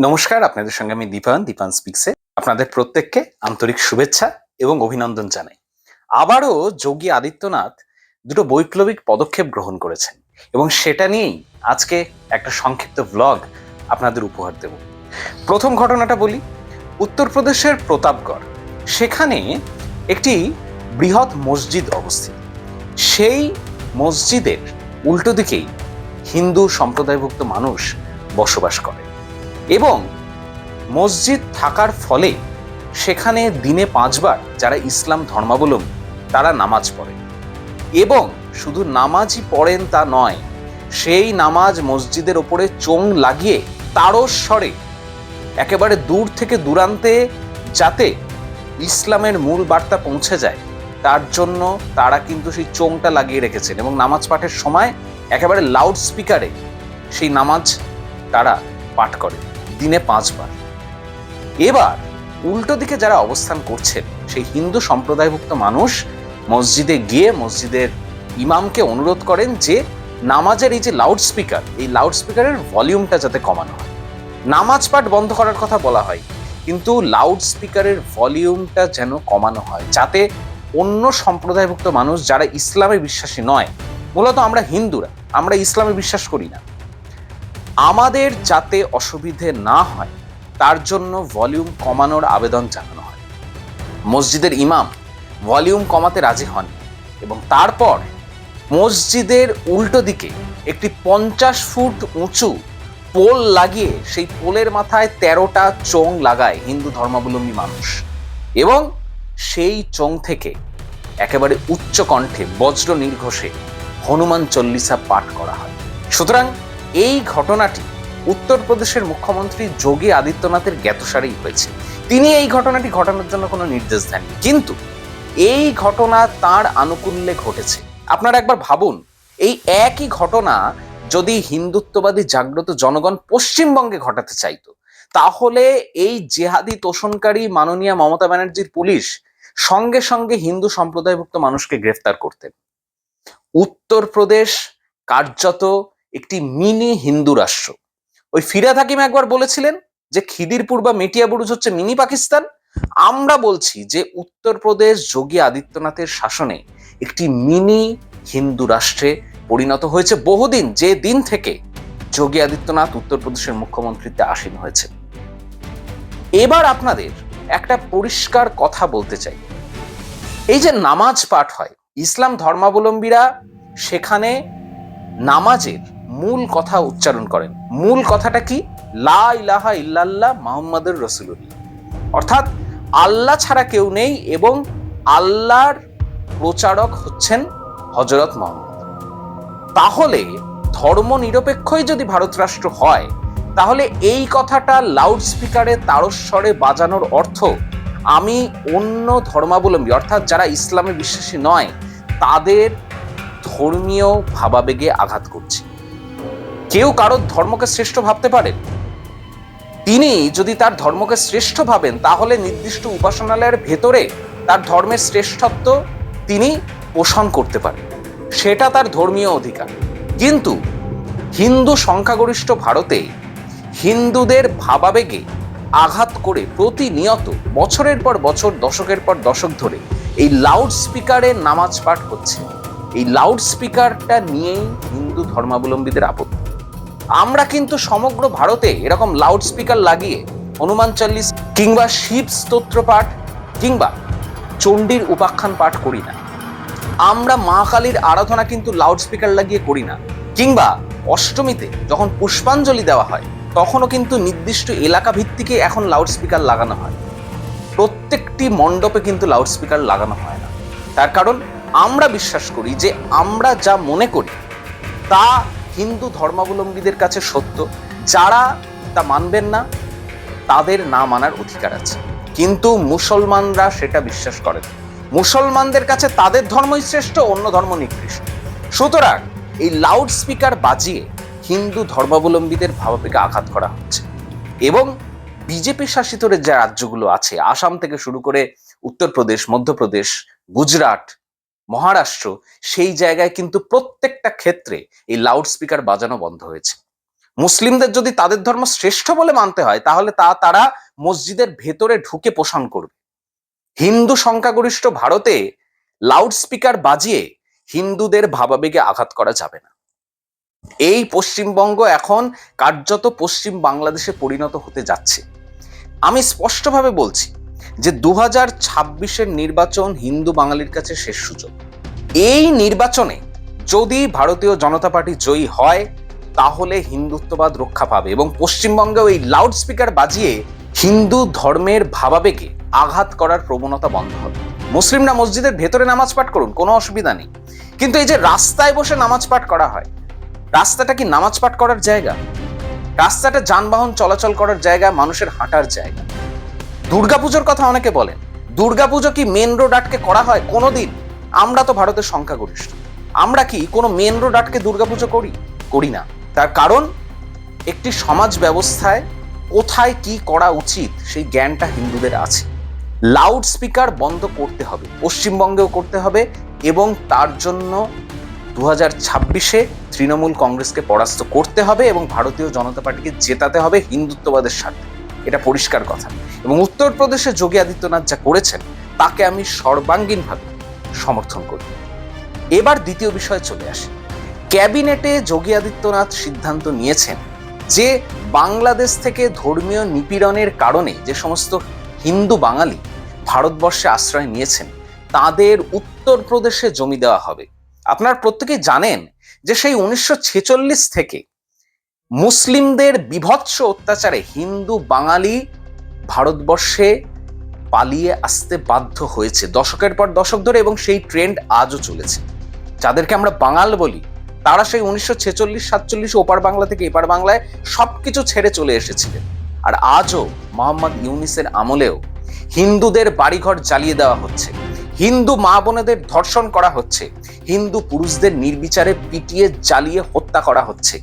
নমস্কার, আপনাদের সঙ্গে আমি দীপান স্পিক্সে আপনাদের প্রত্যেককে আন্তরিক শুভেচ্ছা এবং অভিনন্দন জানাই। আবারও যোগী আদিত্যনাথ দুটো বৈপ্লবিক পদক্ষেপ গ্রহণ করেছেন এবং সেটা নিয়েই আজকে একটা সংক্ষিপ্ত ভ্লগ আপনাদের উপহার দেব। প্রথম ঘটনাটা বলি, উত্তরপ্রদেশের প্রতাপগড়, সেখানে একটি বৃহৎ মসজিদ অবস্থিত। সেই মসজিদের উল্টো দিকেই হিন্দু সম্প্রদায়ভুক্ত মানুষ বসবাস করে এবং মসজিদ থাকার ফলে সেখানে দিনে 5 বার যারা ইসলাম ধর্মাবলম্বী তারা নামাজ পড়ে এবং শুধু নামাজই পড়েন তা নয়, সেই নামাজ মসজিদের ওপরে চোং লাগিয়ে তারস্বরে একেবারে দূর থেকে দূরান্তে যাতে ইসলামের মূল বার্তা পৌঁছে যায় তার জন্য তারা কিন্তু সেই চোংটা লাগিয়ে রেখেছেন এবং নামাজ পাঠের সময় একেবারে লাউড স্পিকারে সেই নামাজ তারা পাঠ করে দিনে 5 বার। এবার উল্টো দিকে যারা অবস্থান করছেন সেই হিন্দু সম্প্রদায়ভুক্ত মানুষ মসজিদে গিয়ে মসজিদের ইমামকে অনুরোধ করেন যে নামাজের এই যে লাউড স্পিকার, এই লাউড স্পিকারের ভলিউমটা যাতে কমানো হয়। নামাজ পাঠ বন্ধ করার কথা বলা হয়, কিন্তু লাউড স্পিকারের ভলিউমটা যেন কমানো হয় যাতে অন্য সম্প্রদায়ভুক্ত মানুষ যারা ইসলামে বিশ্বাসী নয়, মূলত আমরা হিন্দুরা, আমরা ইসলামে বিশ্বাস করি না, আমাদের যাতে অসুবিধে না হয় তার জন্য ভলিউম কমানোর আবেদন জানানো হয়। মসজিদের ইমাম ভলিউম কমাতে রাজি হন এবং তারপর মসজিদের উল্টো দিকে একটি 50 ফুট উঁচু পোল লাগিয়ে সেই পোলের মাথায় 13টা চোং লাগায় হিন্দু ধর্মাবলম্বী মানুষ এবং সেই চোং থেকে একেবারে উচ্চ কণ্ঠে বজ্র নির্ঘোষে হনুমান চল্লিশা পাঠ করা হয়। সুতরাং এই ঘটনাটি উত্তরপ্রদেশের মুখ্যমন্ত্রী যোগী আদিত্যনাথের জ্ঞাতসারেই হয়েছে। তিনি এই ঘটনাটি ঘটানোর জন্য কোনো নির্দেশ দেননি, কিন্তু এই ঘটনা তার আনুকূল্যে ঘটেছে। আপনারা একবার ভাবুন, এই একই ঘটনা যদি হিন্দুত্ববাদী জাগ্রত জনগণ পশ্চিমবঙ্গে ঘটাতে চাইতো, তাহলে এই জেহাদি তোষণকারী মাননীয় মমতা ব্যানার্জির পুলিশ সঙ্গে সঙ্গে হিন্দু সম্প্রদায়ভুক্ত মানুষকে গ্রেফতার করতেন। উত্তরপ্রদেশ কার্যত একটি মিনি হিন্দু রাষ্ট্র। ওই ফিরহাদ হাকিম একবার বলেছিলেন যে খিদিরপুর বা মেটিয়াবুরুজ হচ্ছে মিনি পাকিস্তান। আমরা বলছি যে উত্তরপ্রদেশ যোগী আদিত্যনাথের শাসনে একটি মিনি হিন্দু রাষ্ট্রে পরিণত হয়েছে বহুদিন, যে দিন থেকে যোগী আদিত্যনাথ উত্তরপ্রদেশের মুখ্যমন্ত্রীতে আসীন হয়েছে। এবার আপনাদের একটা পরিষ্কার কথা বলতে চাই, এই যে নামাজ পাঠ হয়, ইসলাম ধর্মাবলম্বীরা সেখানে নামাজের মূল কথা উচ্চারণ করেন। মূল কথাটা কি? লা ইলাহা ইল্লাল্লাহ মুহাম্মাদুর রাসূলুল্লাহ, অর্থাৎ আল্লাহ ছাড়া কেউ নেই এবং আল্লাহর প্রচারক হচ্ছেন হযরত মুহাম্মদ। তাহলে ধর্ম নিরপেক্ষই যদি ভারত রাষ্ট্র হয়, তাহলে এই কথাটা লাউড স্পিকারে তারস্বরে বাজানোর অর্থ আমি অন্য ধর্মাবলম্বী অর্থাৎ যারা ইসলামে বিশ্বাসী নয় তাদের ধর্মীয় ভাবাবেগে আঘাত করছি। কেউ কারোর ধর্মকে শ্রেষ্ঠ ভাবতে পারেন, তিনি যদি তার ধর্মকে শ্রেষ্ঠ ভাবেন তাহলে নির্দিষ্ট উপাসনালয়ের ভেতরে তার ধর্মের শ্রেষ্ঠত্ব তিনি পোষণ করতে পারেন, সেটা তার ধর্মীয় অধিকার। কিন্তু হিন্দু সংখ্যাগরিষ্ঠ ভারতে হিন্দুদের ভাবাবেগে আঘাত করে প্রতিনিয়ত বছরের পর বছর, দশকের পর দশক ধরে এই লাউড স্পিকারে নামাজ পাঠ হচ্ছে। এই লাউড স্পিকারটা নিয়েই হিন্দু ধর্মাবলম্বীদের আপত্তি। আমরা কিন্তু সমগ্র ভারতে এরকম লাউড স্পিকার লাগিয়ে হনুমান চল্লিশ কিংবা শিব স্তোত্র পাঠ কিংবা চণ্ডীর উপাখ্যান পাঠ করি না। আমরা মা কালীর আরাধনা কিন্তু লাউড স্পিকার লাগিয়ে করি না, কিংবা অষ্টমীতে যখন পুষ্পাঞ্জলি দেওয়া হয় তখনও কিন্তু নির্দিষ্ট এলাকা ভিত্তিকে এখন লাউড স্পিকার লাগানো হয়। প্রত্যেকটি মণ্ডপে কিন্তু লাউড স্পিকার লাগানো হয় না। তার কারণ আমরা বিশ্বাস করি যে আমরা যা মনে করি তা হিন্দু ধর্মাবলম্বীদের কাছে সত্য, যারা তা মানবেন না তাদের না মানার অধিকার আছে, কিন্তু মুসলমানরা সেটা বিশ্বাস করেন। মুসলমানদের কাছে তাদের ধর্মই শ্রেষ্ঠ, অন্য ধর্ম নিকৃষ্ট। সুতরাং এই লাউড স্পিকার বাজিয়ে হিন্দু ধর্মাবলম্বীদের ভাবাবেগে আঘাত করা হচ্ছে এবং বিজেপি শাসিত যে রাজ্যগুলো আছে, আসাম থেকে শুরু করে উত্তরপ্রদেশ, মধ্যপ্রদেশ, গুজরাট, মহারাষ্ট্র, সেই জায়গায় কিন্তু প্রত্যেকটা ক্ষেত্রে এই লাউড স্পিকার বাজানো বন্ধ হয়েছে। মুসলিমদের যদি তাদের ধর্ম শ্রেষ্ঠ বলে মানতে হয় তাহলে তারা মসজিদের ভেতরে ঢুকে পোষণ করবে। হিন্দু সংখ্যাগরিষ্ঠ ভারতে লাউড স্পিকার বাজিয়ে হিন্দুদের ভাবাবেগে আঘাত করা যাবে না। এই পশ্চিমবঙ্গ এখন কার্যত পশ্চিম বাংলাদেশে পরিণত হতে যাচ্ছে। আমি স্পষ্টভাবে বলছি যে 2026-এর নির্বাচন হিন্দু বাঙালির কাছে শেষ সুযোগ। এই নির্বাচনে যদি ভারতীয় জনতা পার্টি জয়ী হয় তাহলে হিন্দুত্ববাদ রক্ষা পাবে এবং পশ্চিমবঙ্গেও এই লাউড স্পিকার বাজিয়ে হিন্দু ধর্মের ভাবাবেগে আঘাত করার প্রবণতা বন্ধ হবে। মুসলিমরা মসজিদের ভেতরে নামাজ পাঠ করুন, কোনো অসুবিধা নেই, কিন্তু এই যে রাস্তায় বসে নামাজ পাঠ করা হয়, রাস্তাটা কি নামাজ পাঠ করার জায়গা? রাস্তাটা যানবাহন চলাচল করার জায়গা, মানুষের হাঁটার জায়গা। দুর্গাপুজোর কথা অনেকে বলেন, দুর্গাপুজো কি মেন রোড আটকে করা হয় কোনোদিন? আমরা তো ভারতের সংখ্যাগরিষ্ঠ, আমরা কি কোনো মেন রোড আটকে দুর্গাপুজো করি না। তার কারণ একটি সমাজ ব্যবস্থায় কোথায় কি করা উচিত সেই জ্ঞানটা হিন্দুদের আছে। লাউড স্পিকার বন্ধ করতে হবে, পশ্চিমবঙ্গেও করতে হবে, এবং তার জন্য 2026-এ তৃণমূল কংগ্রেসকে পরাস্ত করতে হবে এবং ভারতীয় জনতা পার্টিকে জেতাতে হবে হিন্দুত্ববাদের স্বার্থে। এটা পরিষ্কার কথা। এবং উত্তরপ্রদেশে যোগী আদিত্যনাথ যা করেছেন তাকে আমি সর্বাঙ্গীনভাবে সমর্থন করি। এবার দ্বিতীয় বিষয়ে চলে আসি। ক্যাবিনেটে যোগী আদিত্যনাথ সিদ্ধান্ত নিয়েছেন যে বাংলাদেশ থেকে ধর্মীয় নিপীড়নের কারণে যে সমস্ত হিন্দু বাঙালি ভারতবর্ষে আশ্রয় নিয়েছেন তাদের উত্তরপ্রদেশে জমি দেওয়া হবে। আপনারা প্রত্যেকেই জানেন যে সেই 1946 থেকে মুসলিমদের বিভৎস অত্যাচারে হিন্দু বাঙালি ভারতবর্ষে পালিয়ে আসতে বাধ্য হয়েছে দশকের পর দশক ধরে, এবং সেই ট্রেন্ড আজও চলেছে। যাদেরকে আমরা বাঙাল বলি তারা সেই 1946-47 ওপার বাংলা থেকে এপার বাংলায় সবকিছু ছেড়ে চলে এসেছিলেন। আর আজও মোহাম্মদ ইউনিসের আমলেও হিন্দুদের বাড়িঘর জ্বালিয়ে দেওয়া হচ্ছে, হিন্দু মা বোনেদের ধর্ষণ করা হচ্ছে, হিন্দু পুরুষদের নির্বিচারে পিটিয়ে জ্বালিয়ে হত্যা করা হচ্ছে।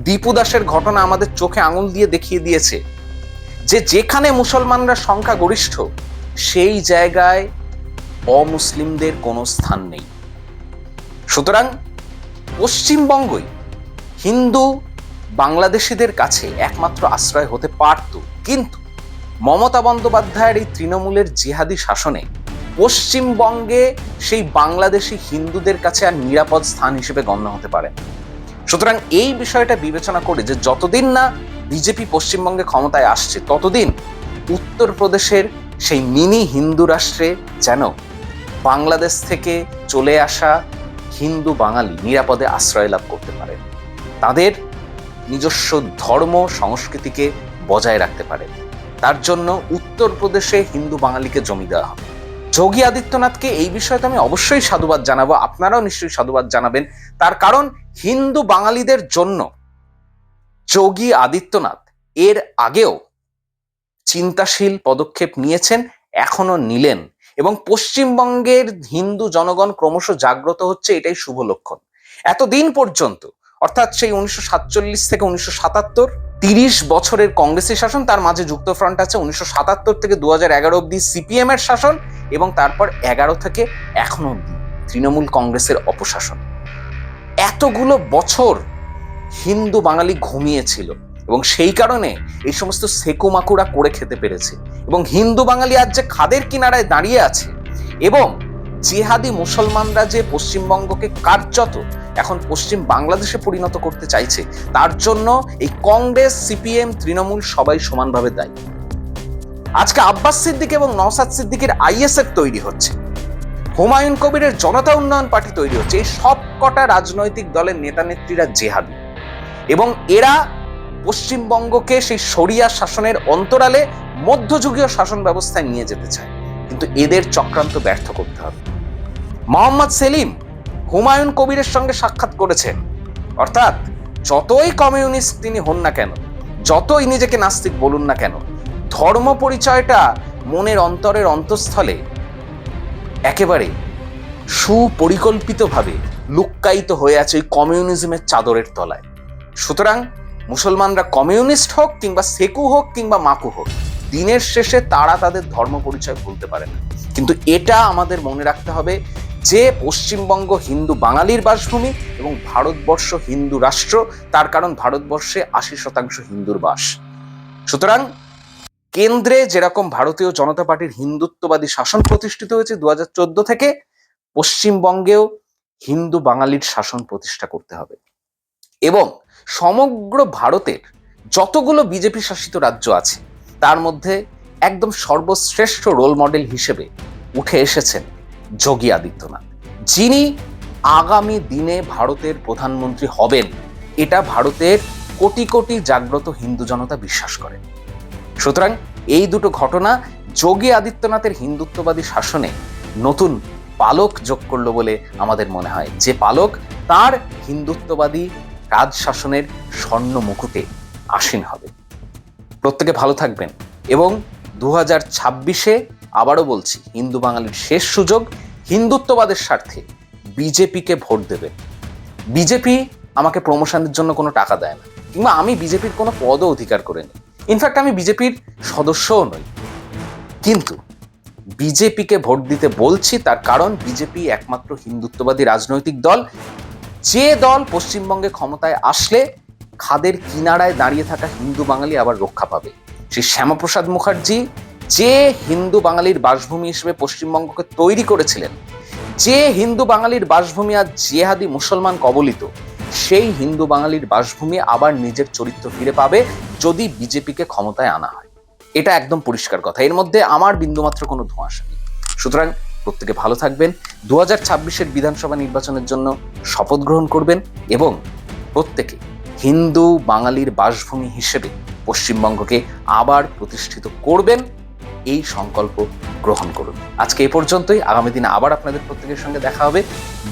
দীপু দাসের ঘটনা আমাদের চোখে আঙুল দিয়ে দেখিয়ে দিয়েছে যে যেখানে মুসলমানরা সংখ্যাগরিষ্ঠ সেই জায়গায় অমুসলিমদের কোনো স্থান নেই। সুতরাং পশ্চিমবঙ্গই হিন্দু বাংলাদেশিদের কাছে একমাত্র আশ্রয় হতে পারত, কিন্তু মমতা বন্দ্যোপাধ্যায়ের এই তৃণমূলের জিহাদি শাসনে পশ্চিমবঙ্গে সেই বাংলাদেশি হিন্দুদের কাছে আর নিরাপদ স্থান হিসেবে গণ্য হতে পারে। সুতরাং এই বিষয়টা বিবেচনা করে যে যতদিন না বিজেপি পশ্চিমবঙ্গে ক্ষমতায় আসছে ততদিন উত্তরপ্রদেশের সেই মিনি হিন্দু রাষ্ট্রে যেন বাংলাদেশ থেকে চলে আসা হিন্দু বাঙালি নিরাপদে আশ্রয় লাভ করতে পারে, তাদের নিজস্ব ধর্ম সংস্কৃতিকে বজায় রাখতে পারে। তার জন্য উত্তরপ্রদেশে হিন্দু বাঙালিকে জমি দেওয়া হবে। যোগী আদিত্যনাথকে এই বিষয়তে আমি অবশ্যই সাধুবাদ জানাবো, আপনারাও নিশ্চয়ই সাধুবাদ জানাবেন। তার কারণ হিন্দু বাঙালিদের জন্য যোগী আদিত্যনাথ এর আগেও চিন্তাশীল পদক্ষেপ নিয়েছেন, এখনো নিলেন, এবং পশ্চিমবঙ্গের হিন্দু জনগণ ক্রমশ জাগ্রত হচ্ছে, এটাই শুভ লক্ষণ। এতদিন পর্যন্ত অর্থাৎ সেই 1947 থেকে 1977 30 বছরের কংগ্রেসের শাসন, তার মাঝে যুক্তফ্রন্ট আছে 1977 থেকে 2011 অব্দি সিপিএম এর শাসন, এবং তারপর 11 থেকে এখনো অব্দি তৃণমূল কংগ্রেসের অপশাসন। এতগুলো বছর হিন্দু বাঙালি ঘুমিয়েছিল এবং সেই কারণে এই সমস্ত সেকুমাকুরা করে খেতে পেরেছে, এবং হিন্দু বাঙালি আজ যে খাদের কিনারায় দাঁড়িয়ে আছে, এবং জিহাদি মুসলমানরা যে পশ্চিমবঙ্গকে কার্যত এখন পশ্চিম বাংলাদেশে পরিণত করতে চাইছে, তার জন্য এই কংগ্রেস, সিপিএম, তৃণমূল সবাই সমানভাবে দায়ী। আজকে আব্বাস সিদ্দিক এবং নওশাদ সিদ্দিকের আইএসএফ তৈরি হচ্ছে, হুমায়ুন কবিরের জনতা উন্নয়ন পার্টি তৈরি হচ্ছে। এই সব কটা রাজনৈতিক দলের নেতা নেত্রীরা জেহাদি, এবং এরা পশ্চিমবঙ্গকে সেই শরিয়া শাসনের অন্তরালে মধ্যযুগীয় শাসন ব্যবস্থায় নিয়ে যেতে চায়, কিন্তু এদের চক্রান্ত ব্যর্থ করতে হবে। মোহাম্মদ সেলিম হুমায়ুন কবিরের সঙ্গে সাক্ষাৎ করেছেন, অর্থাৎ যতই কমিউনিস্ট তিনি হন না কেন, যতই নিজেকে নাস্তিক বলুন না কেন, ধর্ম পরিচয়টা মনের অন্তরের অন্তঃস্থলে একেবারে সুপরিকল্পিতভাবে লুক্কায়িত হয়ে আছে ওই কমিউনিজমের চাদরের তলায়। সুতরাং মুসলমানরা কমিউনিস্ট হোক কিংবা সেকু হোক কিংবা মাকু হোক, দিনের শেষে তারা তাদের ধর্ম পরিচয় ভুলতে পারে না। কিন্তু এটা আমাদের মনে রাখতে হবে যে পশ্চিমবঙ্গ হিন্দু বাঙালির বাসভূমি এবং ভারতবর্ষ হিন্দু রাষ্ট্র, তার কারণ ভারতবর্ষে 80% হিন্দুর বাস। সুতরাং কেন্দ্রে যেরকম ভারতীয় জনতা পার্টির হিন্দুত্ববাদী শাসন প্রতিষ্ঠিত হয়েছে 2014 থেকে, পশ্চিমবঙ্গেও হিন্দু বাঙালির শাসন প্রতিষ্ঠা করতে হবে। এবং সমগ্র ভারতের যতগুলো বিজেপি শাসিত রাজ্য আছে তার মধ্যে একদম সর্বশ্রেষ্ঠ রোল মডেল হিসেবে উঠে এসেছেন যোগী আদিত্যনাথ, যিনি আগামী দিনে ভারতের প্রধানমন্ত্রী হবেন, এটা ভারতের কোটি কোটি জাগ্রত হিন্দু জনতা বিশ্বাস করেন। সুতরাং এই দুটো ঘটনা যোগী আদিত্যনাথের হিন্দুত্ববাদী শাসনে নতুন পালক যোগ করলো বলে আমাদের মনে হয়, যে পালক তার হিন্দুত্ববাদী রাজ শাসনের স্বর্ণ মুকুটে আসীন হবে। প্রত্যেকে ভালো থাকবেন এবং 2026-এ আবারও বলছি, হিন্দু বাঙালির শেষ সুযোগ, হিন্দুত্ববাদের স্বার্থে বিজেপিকে ভোট দেবেন। বিজেপি আমাকে প্রমোশনের জন্য কোনো টাকা দেয় না, কিংবা আমি বিজেপির কোনো পদও অধিকার করে নিই, ইনফ্যাক্ট আমি বিজেপির সদস্যও নই, কিন্তু বিজেপিকে ভোট দিতে বলছি তার কারণ বিজেপি একমাত্র হিন্দুত্ববাদী রাজনৈতিক দল, যে দল পশ্চিমবঙ্গে ক্ষমতায় আসলে খাদের কিনারায় দাঁড়িয়ে থাকা হিন্দু বাঙালি আবার রক্ষা পাবে। সেই শ্যামাপ্রসাদ মুখার্জি যে হিন্দু বাঙালির বাসভূমি হিসেবে পশ্চিমবঙ্গকে তৈরি করেছিলেন, যে হিন্দু বাঙালির বাসভূমি আজ জিহাদি মুসলমান কবলিত, সেই হিন্দু বাঙালির বাসভূমি আবার নিজের চরিত্র ফিরে পাবে যদি বিজেপিকে ক্ষমতায় আনা হয়। এটা একদম পরিষ্কার কথা, এর মধ্যে আমার বিন্দুমাত্র কোনো ধোঁয়াশা নেই। সুতরাং প্রত্যেকে ভালো থাকবেন, 2026-এর বিধানসভা নির্বাচনের জন্য শপথ গ্রহণ করবেন এবং প্রত্যেকে হিন্দু বাঙালির বাসভূমি হিসেবে পশ্চিমবঙ্গকে আবার প্রতিষ্ঠিত করবেন, এই সংকল্প গ্রহণ করুন। আজকে এই পর্যন্তই, আগামী দিনে আবার আপনাদের প্রত্যেকের সঙ্গে দেখা হবে।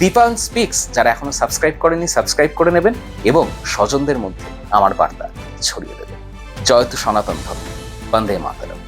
দীপান স্পিক্স যারা এখনো সাবস্ক্রাইব করেনি, সাবস্ক্রাইব করে নেবেন এবং স্বজনদের মধ্যে আমার বার্তা ছড়িয়ে দেবেন। জয়তু সনাতন ধর্ম, বন্দে মাতরম।